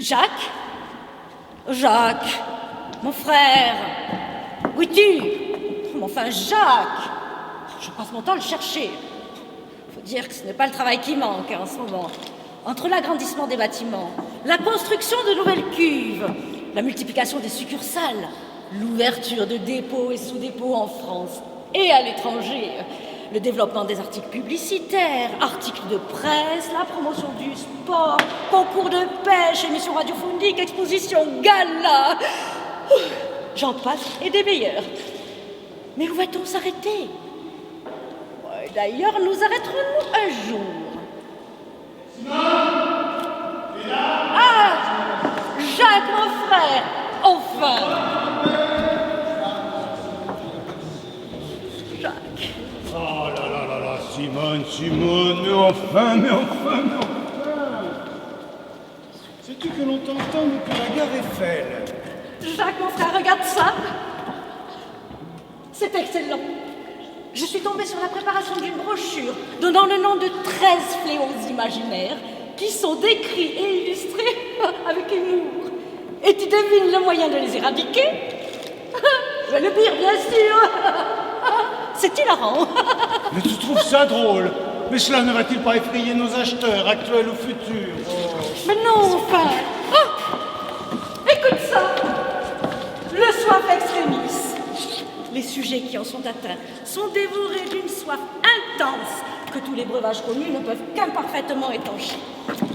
Jacques? Jacques, mon frère, où es-tu? Mais enfin, Jacques, je passe mon temps à le chercher. Faut dire que ce n'est pas le travail qui manque en ce moment. Entre l'agrandissement des bâtiments, la construction de nouvelles cuves, la multiplication des succursales, l'ouverture de dépôts et sous-dépôts en France et à l'étranger, le développement des articles publicitaires, articles de presse, la promotion du sport, concours de pêche, émissions radiophoniques, expositions, galas. J'en passe et des meilleurs. Mais où va-t-on s'arrêter? D'ailleurs, nous arrêterons-nous un jour. Ah, Jacques, mon frère, enfin. Jacques. Oh là là là là, Simone, mais enfin. Sais-tu que l'on t'entend depuis la gare Eiffel? Jacques, mon frère, regarde ça. C'est excellent. Je suis tombée sur la préparation d'une brochure donnant le nom de 13 fléaux imaginaires qui sont décrits et illustrés avec humour. Et tu devines le moyen de les éradiquer? Je vais le pire, bien sûr. C'est hilarant. Mais tu trouves ça drôle? Mais cela ne va-t-il pas effrayer nos acheteurs, actuels ou futurs? Mais non, enfin. Oh, écoute ça. Le soif extrémis. Les sujets qui en sont atteints sont dévorés d'une soif intense que tous les breuvages connus ne peuvent qu'imparfaitement étancher.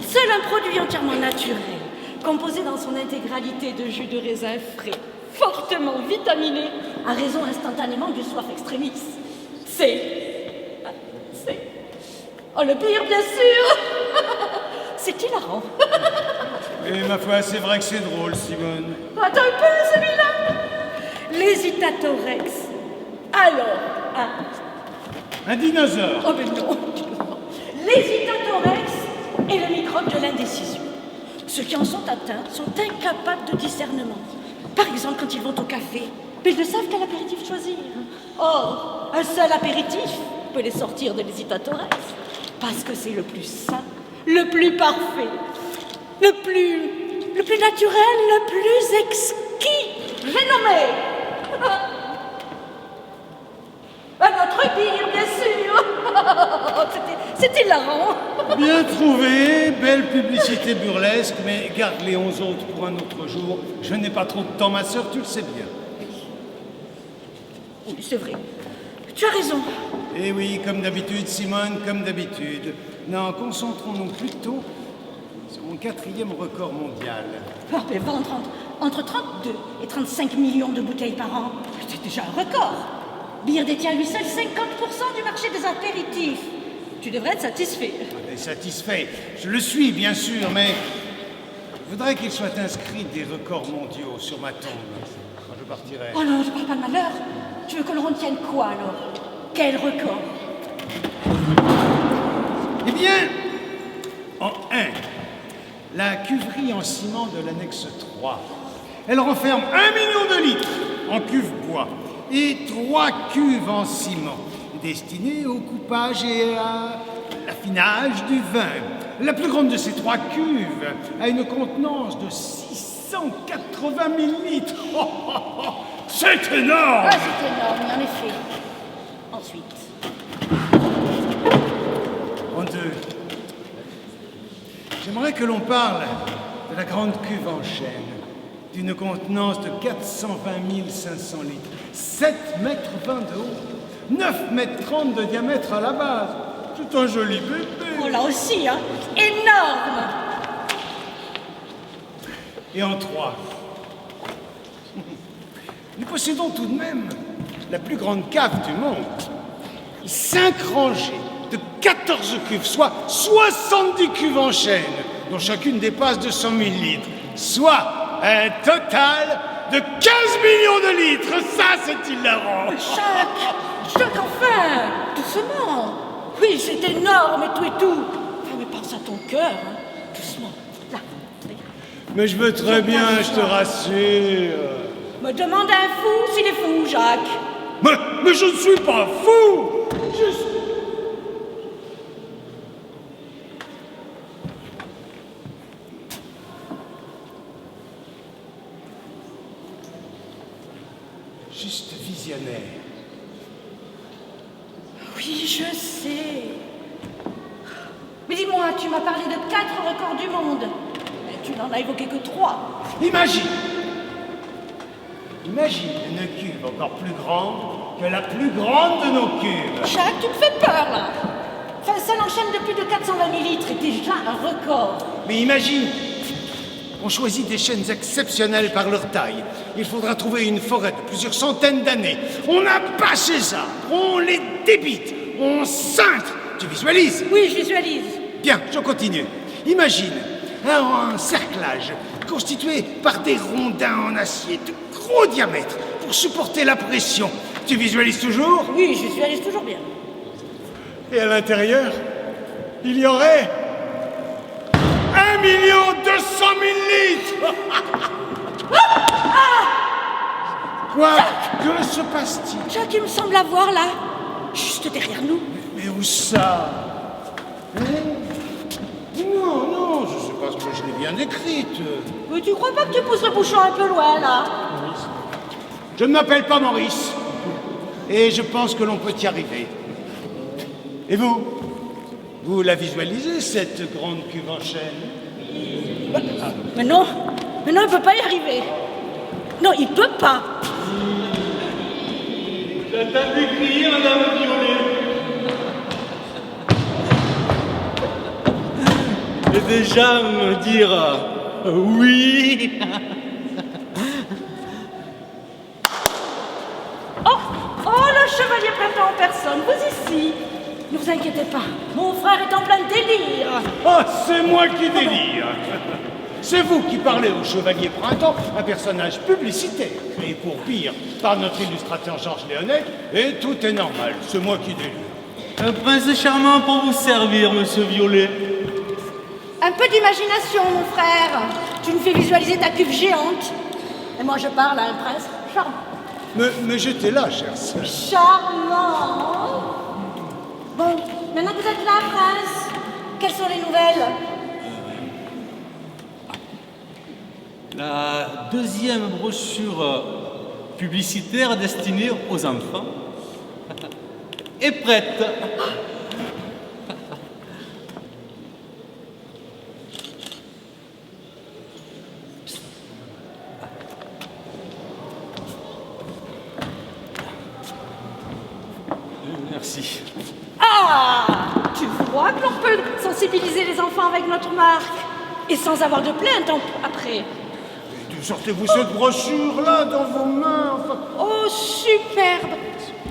Seul un produit entièrement naturel, composé dans son intégralité de jus de raisin frais, fortement vitaminé, a raison instantanément du soif extrémis. C'est... Oh, le pire, bien sûr. C'est hilarant. Et ma foi, c'est vrai que c'est drôle, Simone. Attends un peu, celui-là. L'hésitatorex. Alors, Un dinosaure. Oh, mais non. L'hésitatorex est le microbe de l'indécision. Ceux qui en sont atteints sont incapables de discernement. Par exemple, quand ils vont au café, mais ils ne savent quel apéritif choisir. Or, un seul apéritif peut les sortir de l'hésitatorex. Parce que c'est le plus sain, le plus parfait, le plus naturel, le plus exquis. J'ai nommé notre pire, bien sûr. C'est hilarant. Bien trouvé, belle publicité burlesque, mais garde les 11 autres pour un autre jour. Je n'ai pas trop de temps, ma sœur, tu le sais bien. Oui, c'est vrai. Tu as raison. Eh oui, comme d'habitude, Simone, comme d'habitude. Non, concentrons-nous plutôt sur mon 4e record mondial. Oh, mais vendre entre 32 et 35 millions de bouteilles par an, c'est déjà un record. Beer détient lui seul 50% du marché des apéritifs. Tu devrais être satisfait. Satisfait, je le suis, bien sûr, mais je voudrais qu'il soit inscrit des records mondiaux sur ma tombe quand je partirai. Oh non, je parle pas de malheur. Tu veux que l'on retienne quoi, alors? Quel record? Eh bien, en 1, la cuverie en ciment de l'annexe 3. Elle renferme 1 million de litres en cuve bois et 3 cuves en ciment, destinées au coupage et à l'affinage du vin. La plus grande de ces 3 cuves a une contenance de 680 000 litres. C'est énorme! Ah, c'est énorme, en effet. Ensuite. En 2, j'aimerais que l'on parle de la grande cuve en chêne, d'une contenance de 420 500 litres, 7 mètres 20 de haut, 9 mètres 30 de diamètre à la base. C'est un joli bébé. Oh, là aussi, hein? Énorme! Et en 3, nous possédons tout de même la plus grande cave du monde. 5 rangées de 14 cuves, soit 70 cuves en chêne, dont chacune dépasse 200 000 litres, soit un total de 15 millions de litres. Ça, c'est hilarant. Jacques, enfin! Doucement! Oui, c'est énorme et tout. Oh, mais pense à ton cœur, hein? Doucement. Là, regarde. Mais je veux très bien, je te rassure. Me demande un fou s'il est fou, Jacques. Mais je ne suis pas fou. Je suis... révolutionnaire. Oui, je sais. Mais dis-moi, tu m'as parlé de 4 records du monde. Mais tu n'en as évoqué que 3. Imagine une cuve encore plus grande que la plus grande de nos cuves. Jacques, tu me fais peur, là. Enfin, ça l'enchaîne de plus de 420 millilitres et déjà un record. Mais imagine, on choisit des chaînes exceptionnelles par leur taille. Il faudra trouver une forêt de plusieurs centaines d'années. On abat ces arbres, on les débite, on cintre. Tu visualises? Oui, je visualise. Bien, je continue. Imagine un cerclage constitué par des rondins en acier de gros diamètre pour supporter la pression. Tu visualises toujours? Oui, je visualise toujours bien. Et à l'intérieur, il y aurait 1 200 000 litres. Quoi? Que se passe-t-il? Jacques, il me semble avoir là, juste derrière nous. Mais où ça? Hein? Non, je sais pas ce que je l'ai bien décrite. Mais tu crois pas que tu pousses le bouchon un peu loin, là? Je ne m'appelle pas Maurice. Et je pense que l'on peut y arriver. Et vous? Vous la visualisez, cette grande cuve en chêne? Mais non, il peut pas y arriver. Non, il peut pas. J'attends de crier, Madame Violet. Et déjà me dire oui. Oh, le chevalier printemps en personne, vous ici. Ne vous inquiétez pas, mon frère est en plein délire. Ah, c'est moi qui délire. C'est vous qui parlez au Chevalier Printemps, un personnage publicitaire, créé pour pire par notre illustrateur Georges Léonec, et tout est normal, c'est moi qui délire. Un prince charmant pour vous servir, Monsieur Violet. Un peu d'imagination, mon frère. Tu me fais visualiser ta cuve géante. Et moi, je parle à un prince charmant. Mais j'étais là, chère sœur. Charmant. Bon, maintenant que vous êtes là, prince, quelles sont les nouvelles? La deuxième brochure publicitaire destinée aux enfants est prête. Merci. Ah, tu vois que l'on peut sensibiliser les enfants avec notre marque et sans avoir de plainte après. Sortez-vous cette brochure-là dans vos mains, enfin. Oh, superbe.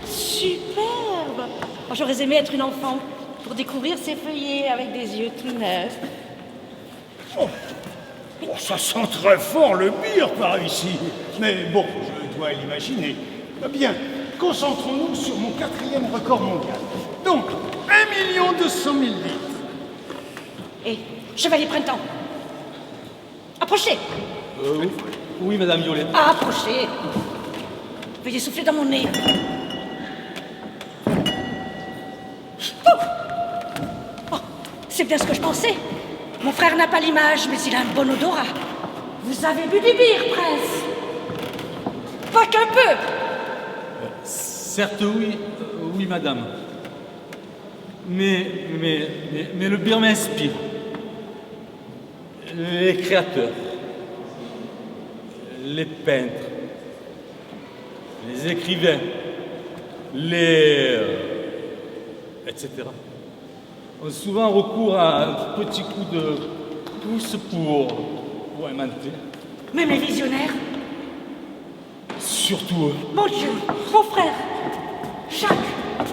Superbe. Oh, j'aurais aimé être une enfant pour découvrir ces feuillets avec des yeux tout neufs. Oh, ça sent très fort le pire par ici. Mais bon, je dois l'imaginer. Bien, concentrons-nous sur mon 4e record mondial. Donc, 1 200 000 litres. Et chevalier printemps. Approchez. Oui, Madame Violet. Approchez. Veuillez souffler dans mon nez. Oh, c'est bien ce que je pensais. Mon frère n'a pas l'image, mais il a un bon odorat. Vous avez bu du bière, prince? Pas qu'un peu. Certes, oui, oui, Madame. Mais le bien m'inspire. Les créateurs, les peintres, les écrivains, etc. ont souvent recours à un petit coup de pouce pour inventer. Même les visionnaires. Surtout eux. Mon Dieu, mon frère. Jacques,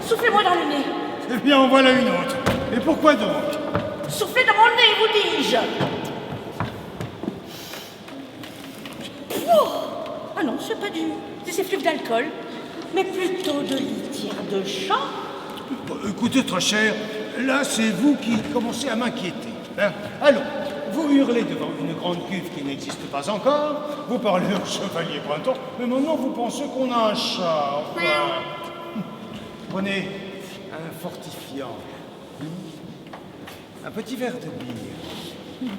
soufflez-moi dans le nez. Eh bien, en voilà une autre. Et pourquoi donc? Soufflez dans mon nez, vous dis-je. Oh, ah non, c'est pas des effluves d'alcool, mais plutôt de litière de chat. Bon, écoutez, très cher, là, c'est vous qui commencez à m'inquiéter. Hein? Allons, vous hurlez devant une grande cuve qui n'existe pas encore, vous parlez au chevalier printemps, mais maintenant vous pensez qu'on a un chat. Enfin, prenez un fortifiant, un petit verre de bière.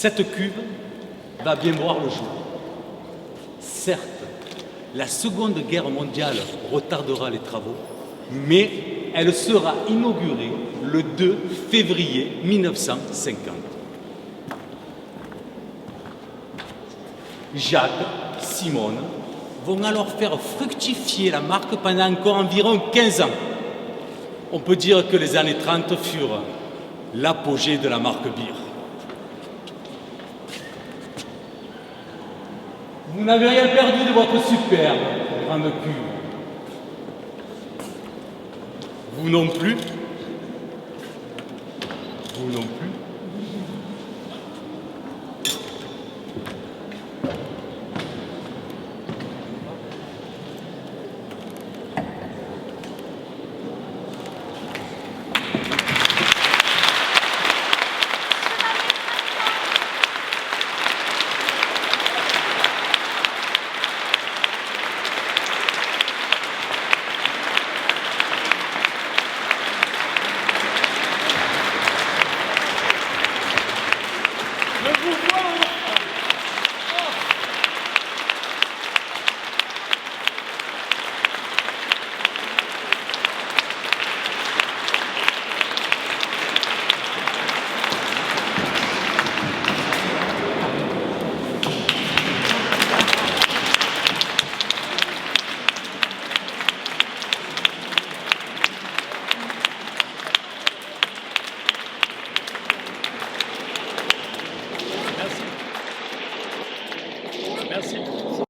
Cette cuve va bien voir le jour. Certes, la Seconde Guerre mondiale retardera les travaux, mais elle sera inaugurée le 2 février 1950. Jacques, Simone vont alors faire fructifier la marque pendant encore environ 15 ans. On peut dire que les années 30 furent l'apogée de la marque Beer. Vous n'avez rien perdu de votre superbe grande cuve. Vous non plus. Vous non plus.